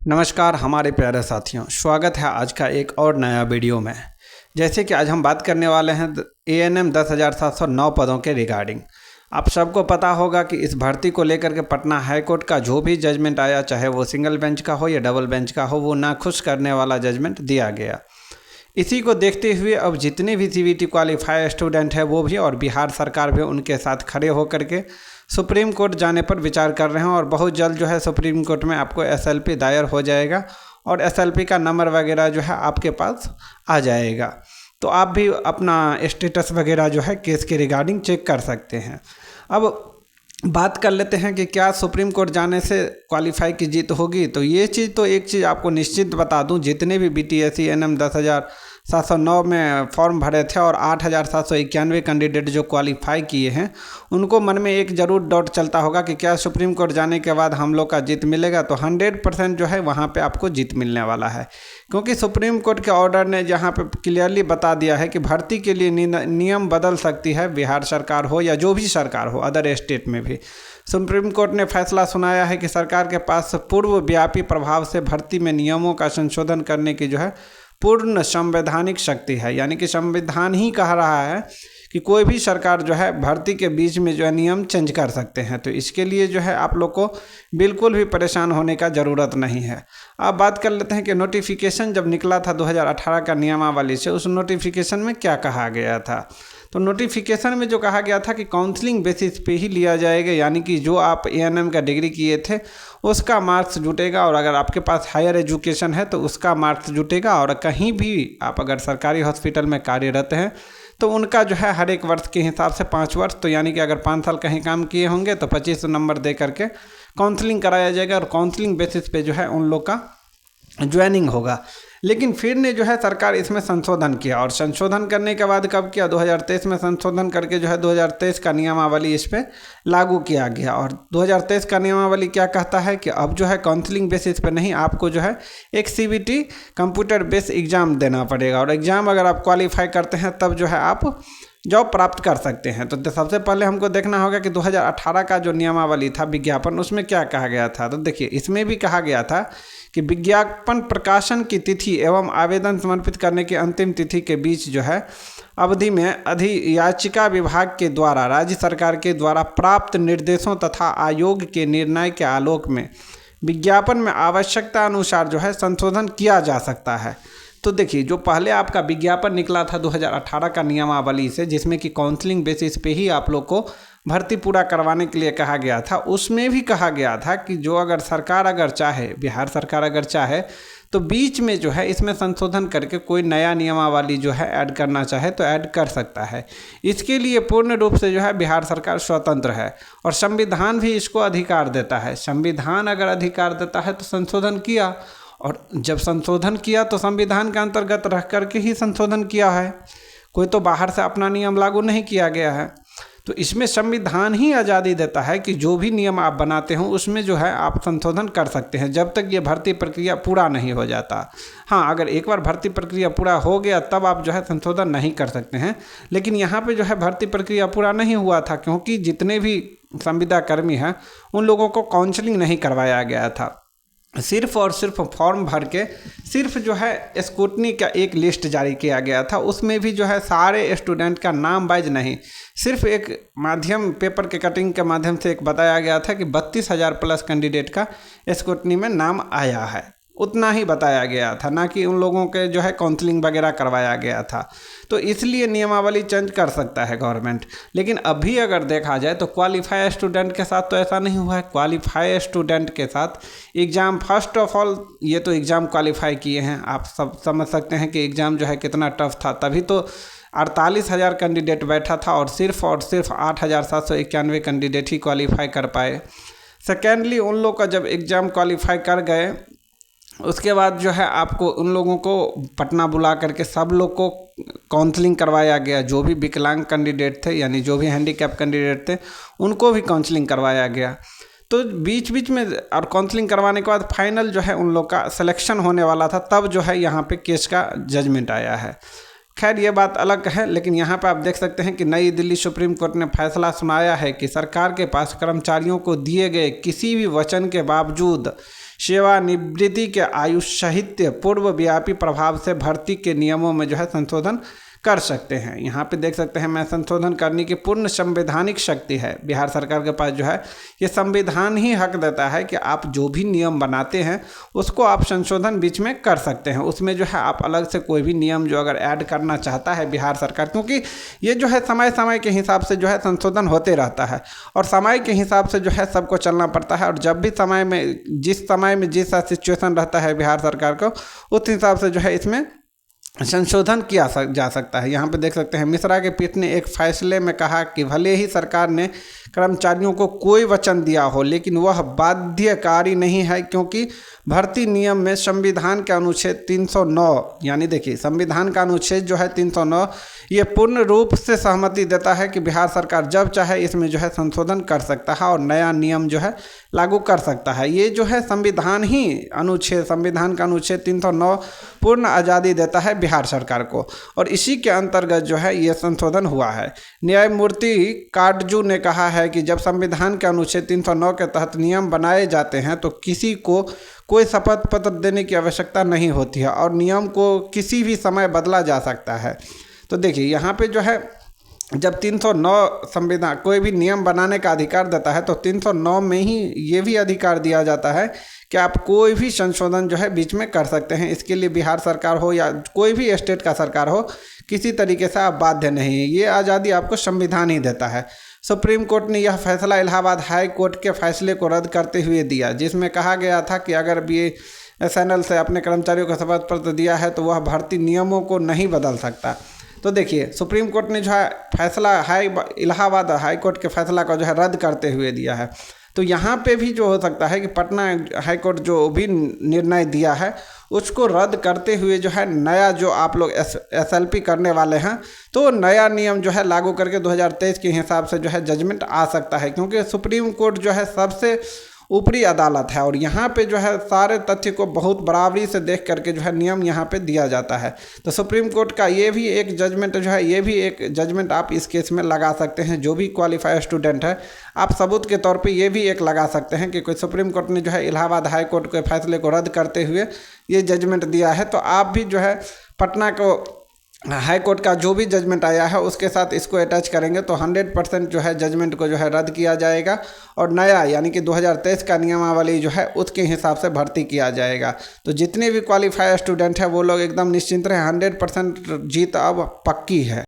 नमस्कार हमारे प्यारे साथियों, स्वागत है आज का एक और नया वीडियो में। जैसे कि आज हम बात करने वाले हैं ANM 10,709 पदों के रिगार्डिंग। आप सबको पता होगा कि इस भर्ती को लेकर के पटना हाई कोर्ट का जो भी जजमेंट आया, चाहे वो सिंगल बेंच का हो या डबल बेंच का हो, वो नाखुश करने वाला जजमेंट दिया गया। इसी को देखते हुए अब जितने भी CBT क्वालिफाई स्टूडेंट हैं वो भी और बिहार सरकार भी उनके साथ खड़े होकर के सुप्रीम कोर्ट जाने पर विचार कर रहे हैं और बहुत जल्द जो है सुप्रीम कोर्ट में आपको SLP दायर हो जाएगा और SLP का नंबर वगैरह जो है आपके पास आ जाएगा। तो आप भी अपना स्टेटस वगैरह जो है केस के रिगार्डिंग चेक कर सकते हैं। अब बात कर लेते हैं कि क्या सुप्रीम कोर्ट जाने से क्वालिफाई की जीत होगी। तो ये चीज़ तो एक चीज़ आपको निश्चित बता दूं, जितने भी BTSC ANM 10,709 में फॉर्म भरे थे और 8,791 कैंडिडेट जो क्वालिफाई किए हैं, उनको मन में एक ज़रूर डाउट चलता होगा कि क्या सुप्रीम कोर्ट जाने के बाद हम लोग का जीत मिलेगा। तो 100% जो है वहाँ पे आपको जीत मिलने वाला है, क्योंकि सुप्रीम कोर्ट के ऑर्डर ने जहाँ पे क्लियरली बता दिया है कि भर्ती के लिए नियम बदल सकती है, बिहार सरकार हो या जो भी सरकार हो अदर स्टेट में भी। सुप्रीम कोर्ट ने फैसला सुनाया है कि सरकार के पास पूर्व व्यापी प्रभाव से भर्ती में नियमों का संशोधन करने की जो है पूर्ण संवैधानिक शक्ति है। यानी कि संविधान ही कह रहा है कि कोई भी सरकार जो है भर्ती के बीच में जो है नियम चेंज कर सकते हैं। तो इसके लिए जो है आप लोग को बिल्कुल भी परेशान होने का ज़रूरत नहीं है। अब बात कर लेते हैं कि नोटिफिकेशन जब निकला था 2018 का नियमावली से, उस नोटिफिकेशन में क्या कहा गया था। तो नोटिफिकेशन में जो कहा गया था कि काउंसलिंग बेसिस पे ही लिया जाएगा, यानी कि जो आप ANM का डिग्री किए थे उसका मार्क्स जुटेगा और अगर आपके पास हायर एजुकेशन है तो उसका मार्क्स जुटेगा। और कहीं भी आप अगर सरकारी हॉस्पिटल में कार्यरत हैं तो उनका जो है हर एक वर्ष के हिसाब से 5 वर्ष, तो यानी कि अगर 5 साल कहीं काम किए होंगे तो 25 नंबर दे करके काउंसलिंग कराया जाएगा और काउंसलिंग बेसिस पे जो है उन लोग का ज्वाइनिंग होगा। लेकिन फिर ने जो है सरकार इसमें संशोधन किया और संशोधन करने के बाद कब किया, 2023 में संशोधन करके जो है 2023 का नियमावली इस पर लागू किया गया। और 2023 का नियमावली क्या कहता है कि अब जो है काउंसलिंग बेसिस पे नहीं, आपको जो है एक CBT कंप्यूटर बेस्ड एग्ज़ाम देना पड़ेगा और एग्ज़ाम अगर आप क्वालिफाई करते हैं तब जो है आप जॉब प्राप्त कर सकते हैं। तो सबसे पहले हमको देखना होगा कि 2018 का जो नियमावली था विज्ञापन, उसमें क्या कहा गया था। तो देखिए इसमें भी कहा गया था कि विज्ञापन प्रकाशन की तिथि एवं आवेदन समर्पित करने की अंतिम तिथि के बीच जो है अवधि में अधियाचिका विभाग के द्वारा राज्य सरकार के द्वारा प्राप्त निर्देशों तथा आयोग के निर्णय के आलोक में विज्ञापन में आवश्यकता अनुसार जो है संशोधन किया जा सकता है। तो देखिए जो पहले आपका विज्ञापन निकला था 2018 का नियमावली से, जिसमें कि काउंसलिंग बेसिस पे ही आप लोग को भर्ती पूरा करवाने के लिए कहा गया था, उसमें भी कहा गया था कि जो अगर सरकार अगर चाहे, बिहार सरकार अगर चाहे तो बीच में जो है इसमें संशोधन करके कोई नया नियमावली जो है ऐड करना चाहे तो ऐड कर सकता है। इसके लिए पूर्ण रूप से जो है बिहार सरकार स्वतंत्र है और संविधान भी इसको अधिकार देता है। संविधान अगर अधिकार देता है तो संशोधन किया, और जब संशोधन किया तो संविधान के अंतर्गत रह करके ही संशोधन किया है, कोई तो बाहर से अपना नियम लागू नहीं किया गया है। तो इसमें संविधान ही आज़ादी देता है कि जो भी नियम आप बनाते हो उसमें जो है आप संशोधन कर सकते हैं, जब तक ये भर्ती प्रक्रिया पूरा नहीं हो जाता। हाँ, अगर एक बार भर्ती प्रक्रिया पूरा हो गया तब आप जो है संशोधन नहीं कर सकते हैं। लेकिन यहाँ पे जो है भर्ती प्रक्रिया पूरा नहीं हुआ था, क्योंकि जितने भी संविदा कर्मी हैं उन लोगों को काउंसलिंग नहीं करवाया गया था। सिर्फ और सिर्फ फॉर्म भर के सिर्फ जो है स्क्रूटनी का एक लिस्ट जारी किया गया था, उसमें भी जो है सारे स्टूडेंट का नाम वाइज नहीं, सिर्फ एक माध्यम पेपर के कटिंग के माध्यम से एक बताया गया था कि 32,000 प्लस कैंडिडेट का स्क्रूटनी में नाम आया है, उतना ही बताया गया था, ना कि उन लोगों के जो है काउंसलिंग वगैरह करवाया गया था। तो इसलिए नियमावली चेंज कर सकता है गवर्नमेंट। लेकिन अभी अगर देखा जाए तो क्वालिफाई स्टूडेंट के साथ तो ऐसा नहीं हुआ है। क्वालिफाई स्टूडेंट के साथ एग्ज़ाम, फर्स्ट ऑफ ऑल ये तो एग्ज़ाम क्वालिफाई किए हैं, आप सब समझ सकते हैं कि एग्ज़ाम जो है कितना टफ था, तभी तो 48,000 कैंडिडेट बैठा था और सिर्फ 8,791 कैंडिडेट ही क्वालिफाई कर पाए। सेकेंडली उन लोग का जब एग्ज़ाम क्वालिफाई कर गए उसके बाद जो है आपको उन लोगों को पटना बुला करके सब लोग को काउंसलिंग करवाया गया। जो भी विकलांग कैंडिडेट थे, यानी जो भी हैंडीकैप कैंडिडेट थे, उनको भी काउंसलिंग करवाया गया। तो बीच बीच में और काउंसलिंग करवाने के बाद फाइनल जो है उन लोग का सिलेक्शन होने वाला था, तब जो है यहाँ पे केस का जजमेंट आया है। खैर ये बात अलग है, लेकिन यहाँ पे आप देख सकते हैं कि नई दिल्ली सुप्रीम कोर्ट ने फैसला सुनाया है कि सरकार के पास कर्मचारियों को दिए गए किसी भी वचन के बावजूद सेवानिवृत्ति के आयु सहित पूर्वव्यापी प्रभाव से भर्ती के नियमों में जो है संशोधन कर सकते हैं। यहाँ पे देख सकते हैं मैं संशोधन करने की पूर्ण संवैधानिक शक्ति है बिहार सरकार के पास। जो है ये संविधान ही हक देता है कि आप जो भी नियम बनाते हैं उसको आप संशोधन बीच में कर सकते हैं। उसमें जो है आप अलग से कोई भी नियम जो अगर ऐड करना चाहता है बिहार सरकार, क्योंकि ये जो है समय समय के हिसाब से जो है संशोधन होते रहता है और समय के हिसाब से जो है सबको चलना पड़ता है। और जब भी समय में जिस सिचुएशन रहता है बिहार सरकार को, उस हिसाब से जो है इसमें संशोधन किया जा सकता है। यहाँ पे देख सकते हैं मिश्रा के पीठ ने एक फैसले में कहा कि भले ही सरकार ने कर्मचारियों को कोई वचन दिया हो लेकिन वह बाध्यकारी नहीं है, क्योंकि भर्ती नियम में संविधान के अनुच्छेद 309 यानी देखिए संविधान का अनुच्छेद जो है 309 ये पूर्ण रूप से सहमति देता है कि बिहार सरकार जब चाहे इसमें जो है संशोधन कर सकता है और नया नियम जो है लागू कर सकता है। ये जो है संविधान का अनुच्छेद 309 पूर्ण आज़ादी देता है बिहार सरकार को और इसी के अंतर्गत जो है ये संशोधन हुआ है। न्यायमूर्ति काटजू ने कहा है कि जब संविधान के अनुच्छेद 309 के तहत नियम बनाए जाते हैं तो किसी को कोई शपथ पत्र देने की आवश्यकता नहीं होती है और नियम को किसी भी समय बदला जा सकता है। तो देखिए यहाँ पे जो है जब 309 संविधान कोई भी नियम बनाने का अधिकार देता है तो 309 में ही ये भी अधिकार दिया जाता है कि आप कोई भी संशोधन जो है बीच में कर सकते हैं। इसके लिए बिहार सरकार हो या कोई भी स्टेट का सरकार हो, किसी तरीके से आप बाध्य नहीं है। ये आज़ादी आपको संविधान ही देता है। सुप्रीम कोर्ट ने यह फैसला इलाहाबाद हाई कोर्ट के फैसले को रद्द करते हुए दिया, जिसमें कहा गया था कि अगर BSNL से अपने कर्मचारियों को शपथ पत्र दिया है तो वह भर्ती नियमों को नहीं बदल सकता। तो देखिए सुप्रीम कोर्ट ने जो है फैसला इलाहाबाद हाई कोर्ट के फैसला को जो है रद्द करते हुए दिया है। तो यहाँ पे भी जो हो सकता है कि पटना हाई कोर्ट जो भी निर्णय दिया है उसको रद्द करते हुए जो है नया जो आप लोग SLP करने वाले हैं तो नया नियम जो है लागू करके 2023 के हिसाब से जो है जजमेंट आ सकता है, क्योंकि सुप्रीम कोर्ट जो है सबसे ऊपरी अदालत है और यहाँ पे जो है सारे तथ्य को बहुत बराबरी से देख करके जो है नियम यहाँ पे दिया जाता है। तो सुप्रीम कोर्ट का ये भी एक जजमेंट जो है, ये भी एक जजमेंट आप इस केस में लगा सकते हैं। जो भी क्वालिफाइड स्टूडेंट है आप सबूत के तौर पे ये भी एक लगा सकते हैं कि कोई सुप्रीम कोर्ट ने जो है इलाहाबाद हाई कोर्ट के फैसले को रद्द करते हुए ये जजमेंट दिया है। तो आप भी जो है पटना को हाई कोर्ट का जो भी जजमेंट आया है उसके साथ इसको अटैच करेंगे तो 100% जो है जजमेंट को जो है रद्द किया जाएगा और नया यानी कि 2023 का नियमावली जो है उसके हिसाब से भर्ती किया जाएगा। तो जितने भी क्वालिफाइड स्टूडेंट हैं वो लोग एकदम निश्चिंत रहे, 100% जीत अब पक्की है।